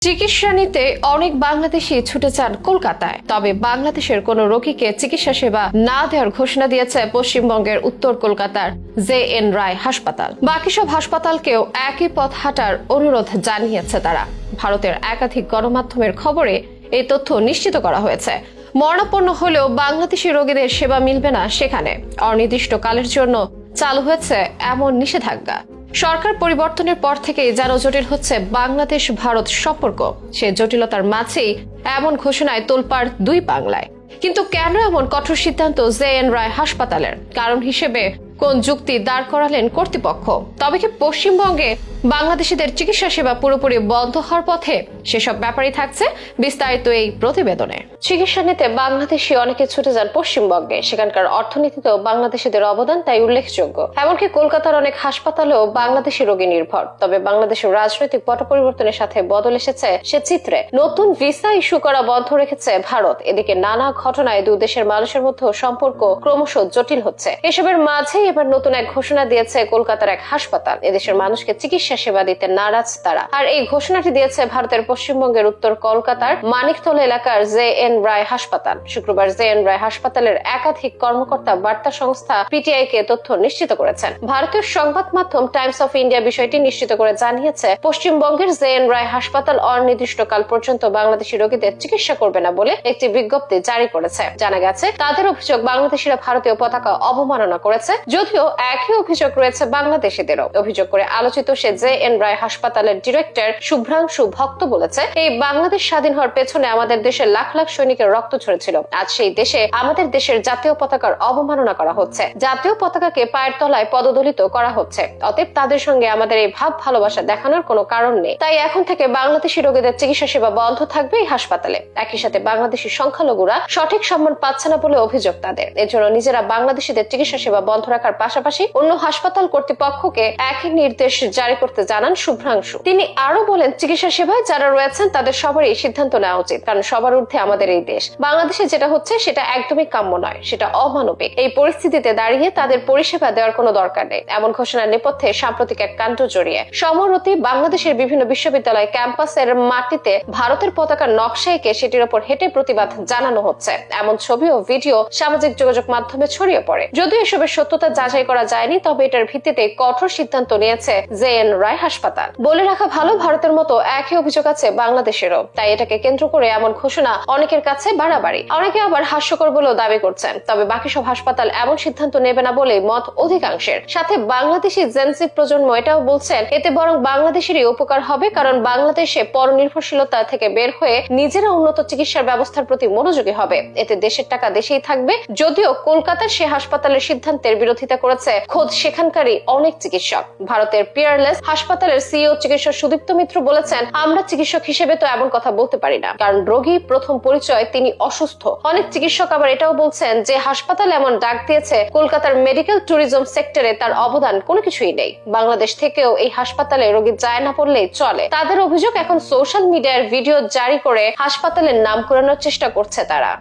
চিকিৎসা নিতে অনেক বাংলাদেশি ছুটে যান কলকাতায়। তবে বাংলাদেশের কোন রোগীকে চিকিৎসা সেবা না দেওয়ার ঘোষণা দিয়েছে পশ্চিমবঙ্গের উত্তর কলকাতার JN রায় হাসপাতাল। বাকি সব হাসপাতালকেও একই পথ হাঁটার অনুরোধ জানিয়েছে তারা। ভারতের একাধিক গণমাধ্যমের খবরে এই তথ্য নিশ্চিত করা হয়েছে। মরণাপন্ন হলেও বাংলাদেশি রোগীদের সেবা মিলবে না সেখানে। অনির্দিষ্টকালের জন্য চালু হয়েছে এমন নিষেধাজ্ঞা। সরকার পরিবর্তনের পর থেকেই যেন জটিল হচ্ছে বাংলাদেশ ভারত সম্পর্ক। সে জটিলতার মাঝেই এমন ঘোষণায় তোলপাড় দুই বাংলায়। কিন্তু কেন এমন কঠোর সিদ্ধান্ত JN রায় হাসপাতালের? কারণ হিসেবে কোন যুক্তি দাঁড় করালেন কর্তৃপক্ষ? তবে কি পশ্চিমবঙ্গে বাংলাদেশিদের চিকিৎসা সেবা পুরোপুরি বন্ধ হওয়ার পথে? সেসব ব্যাপারই থাকছে বিস্তারিত এই প্রতিবেদনে। চিকিৎসা নিতে বাংলাদেশি অনেকে ছুটে যান পশ্চিমবঙ্গে। সেখানকার অর্থনীতিতেও বাংলাদেশিদের অবদান তাই উল্লেখযোগ্য। এমনকি কলকাতার অনেক হাসপাতালেও বাংলাদেশি রোগী নির্ভর। তবে বাংলাদেশের রাজনৈতিক পট পরিবর্তনের সাথে বদল এসেছে সে চিত্রে। নতুন ভিসা ইস্যু করা বন্ধ রেখেছে ভারত। এদিকে নানা ঘটনায় দুই দেশের মানুষের মধ্যে সম্পর্ক ক্রমশ জটিল হচ্ছে। এসবের মাঝেই এবার নতুন এক ঘোষণা দিয়েছে কলকাতার এক হাসপাতাল। এদেশের মানুষকে চিকিৎসা সেবা দিতে নারাজ তারা। আর এই ঘোষণাটি দিয়েছে ভারতের পশ্চিমবঙ্গের উত্তর কলকাতার মানিকতলা এলাকার JN রায় হাসপাতাল। শুক্রবার JN রায় হাসপাতালের একাধিক কর্মকর্তা বার্তা সংস্থা PTI কে তথ্য নিশ্চিত করেছেন। ভারতীয় সংবাদ মাধ্যম টাইমস অফ ইন্ডিয়া বিষয়টি নিশ্চিত করে জানিয়েছে, পশ্চিমবঙ্গের JN রায় হাসপাতাল অনির্দিষ্টকাল পর্যন্ত বাংলাদেশি রোগীদের চিকিৎসা করবে না বলে একটি বিজ্ঞপ্তি জারি করেছে। জানা গেছে, তাদের অভিযোগ বাংলাদেশিরা ভারতীয় পতাকা অবমাননা করেছে। যদিও একই অভিযোগ রয়েছে বাংলাদেশিদেরও। অভিযোগ করে আলোচিত সে JN রায় হাসপাতালের ডিরেক্টর শুভ্রাংশু ভক্ত বলেছে, এই বাংলাদেশ স্বাধীন হওয়ার পেছনে আমাদের দেশের লাখ লাখ সৈনিকের রক্ত ঝরেছিল। আজ সেই দেশে আমাদের দেশের জাতীয় পতাকার অবমাননা করা হচ্ছে। জাতীয় পতাকাকে পায়ের তলায় পদদলিত করা হচ্ছে। অতএব তাদের সঙ্গে আমাদের এই ভাব ভালোবাসা দেখানোর কোনো কারণ নেই। তাই এখন থেকে বাংলাদেশি রোগীদের চিকিৎসা সেবা বন্ধ থাকবে এই হাসপাতালে। একই সাথে বাংলাদেশি সংখ্যালঘুরা সঠিক সম্মান পাচ্ছে না বলে অভিযোগ তাদের। এজন্য নিজেরা বাংলাদেশিদের চিকিৎসা সেবা বন্ধ রাখার পাশাপাশি অন্য হাসপাতাল কর্তৃপক্ষকে একই নির্দেশ জারি করতে জানান শুভ্রাংশু। তিনি আরো বলেন, চিকিৎসা সেবায় যারা রয়েছেন তাদের সবারই সিদ্ধান্ত নেওয়া উচিত, কারণ সবার ঊর্ধ্বে আমাদের এই দেশ। বাংলাদেশে যেটা হচ্ছে সেটা একদমই কাম্য নয়, সেটা অমানবিক। এই পরিস্থিতিতে দাঁড়িয়ে তাদের পরিষেবা দেওয়ার কোনো দরকার নেই। এমন ঘোষণার নেপথ্যে সাম্প্রতিক এক কাণ্ড জড়িয়ে। সম্প্রতি বাংলাদেশের বিভিন্ন বিশ্ববিদ্যালয় ক্যাম্পাসের মাটিতে ভারতের পতাকার নকশা এঁকে সেটির উপর হেঁটে প্রতিবাদ জানানো হচ্ছে। এমন ছবি ও ভিডিও সামাজিক যোগাযোগ মাধ্যমে ছড়িয়ে পড়ে। যদিও এসবের সত্যতা যাচাই করা যায়নি, তবে এটার ভিত্তিতে কঠোর সিদ্ধান্ত নিয়েছে JN রায় হাসপাতাল। বলে রাখা ভালো, ভারতের মতো একই অভিযোগ আছে বাংলাদেশেরও। তাই এটাকে কেন্দ্র করে এমন ঘোষণা অনেকের কাছে বাড়াবাড়ি। অনেকে আবার হাস্যকর বলেও দাবি করছেন। তবে বাকি সব হাসপাতাল এমন সিদ্ধান্ত নেবে না বলে মত অধিকাংশের। সাথে বাংলাদেশি জেনসি প্রজন্ম এটাও বলছেন, এতে বরং বাংলাদেশেরই উপকার হবে, কারণ বাংলাদেশে পরনির্ভরশীলতা থেকে বের হয়ে নিজেরা উন্নত চিকিৎসার ব্যবস্থার প্রতি মনোযোগী হবে। এতে দেশের টাকা দেশেই থাকবে। যদিও কলকাতার সে হাসপাতালের সিদ্ধান্তের বিরোধিতা করেছে খোদ সেখানকারই অনেক চিকিৎসক। ভারতের পিয়ারলেস হাসপাতালের CEO চিকিৎসক সুদীপ্ত মিত্র বলেছেন, আমরা চিকিৎসক হিসেবে তো এমন কথা বলতে পারি না, কারণ রোগী প্রথম পরিচয় তিনি অসুস্থ। অনেক চিকিৎসক আবার এটাও বলছেন যে হাসপাতাল এমন ডাক দিয়েছে, কলকাতার মেডিকেল ট্যুরিজম সেক্টরে তার অবদান কোনো কিছুই নেই। বাংলাদেশ থেকেও এই হাসপাতালে রোগী যায় না পড়লেই চলে। তাদের অভিযোগ, এখন সোশ্যাল মিডিয়ার ভিডিও জারি করে হাসপাতালের নাম কুড়ানোর চেষ্টা করছে তারা।